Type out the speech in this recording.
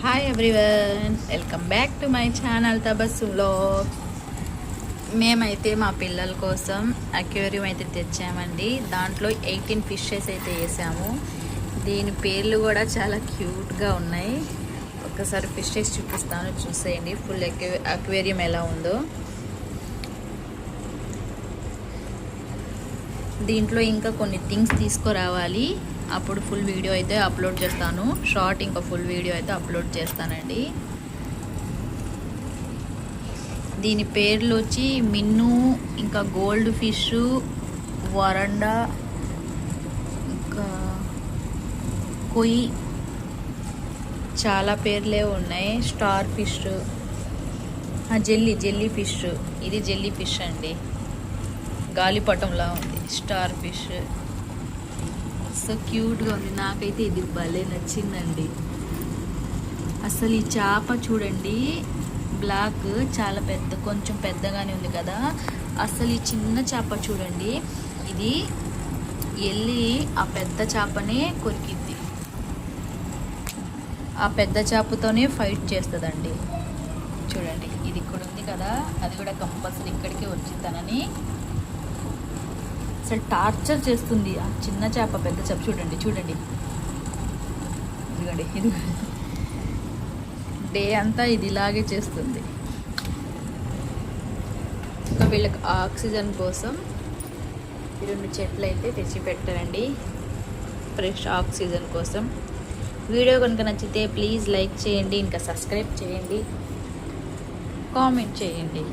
Hi everyone, welcome back to my channel Tabassum vlog. మేమైతే మా పిల్లల కోసం అక్వేరియం అయితే తెచ్చామండి. దాంట్లో 18 ఫిషెస్ అయితే వేసాము. దీని పేర్లు కూడా చాలా క్యూట్గా ఉన్నాయి. ఒక్కసారి ఫిషెస్ చూపిస్తాను, చూసేయండి ఫుల్ అక్వేరియం ఎలా ఉందో. దీంట్లో ఇంకా కొన్ని థింగ్స్ తీసుకురావాలి, అప్పుడు ఫుల్ వీడియో అయితే అప్లోడ్ చేస్తాను. షార్ట్ ఇంకా ఫుల్ వీడియో అయితే అప్లోడ్ చేస్తానండి. దీని పేర్లు వచ్చి మిన్ను, ఇంకా గోల్డ్ ఫిష్, వరండా, ఇంకా కొయ్యి, చాలా పేర్లే ఉన్నాయి. Star fish, jelly fish. ఇది జెల్లీ ఫిష్ అండి, గాలిపటంలా ఉంది. స్టార్ ఫిష్ సో క్యూట్గా ఉంది. నాకైతే ఇది భలే నచ్చిందండి. అసలు ఈ చేప చూడండి, బ్లాక్, చాలా పెద్ద, కొంచెం పెద్దగానే ఉంది కదా. అసలు ఈ చిన్న చేప చూడండి, ఇది వెళ్ళి ఆ పెద్ద చేపనే కొరికిద్ది. ఆ పెద్ద చేపతోనే ఫైట్ చేస్తుందండి. చూడండి, ఇది ఇక్కడ ఉంది కదా, అది కూడా కంపల్సరీ ఇక్కడికి వచ్చిందనని అసలు టార్చర్ చేస్తుంది. ఆ చిన్న చేప పెద్ద చేప చూడండి ఇదిగోండి, ఇది డే అంతా ఇది ఇలాగే చేస్తుంది. ఇంకా వీళ్ళకి ఆక్సిజన్ కోసం 2 చెట్లు అయితే తెచ్చి పెట్టారండి, ఫ్రెష్ ఆక్సిజన్ కోసం. వీడియో కనుక నచ్చితే ప్లీజ్ లైక్ చేయండి, ఇంకా సబ్స్క్రైబ్ చేయండి, కామెంట్ చేయండి.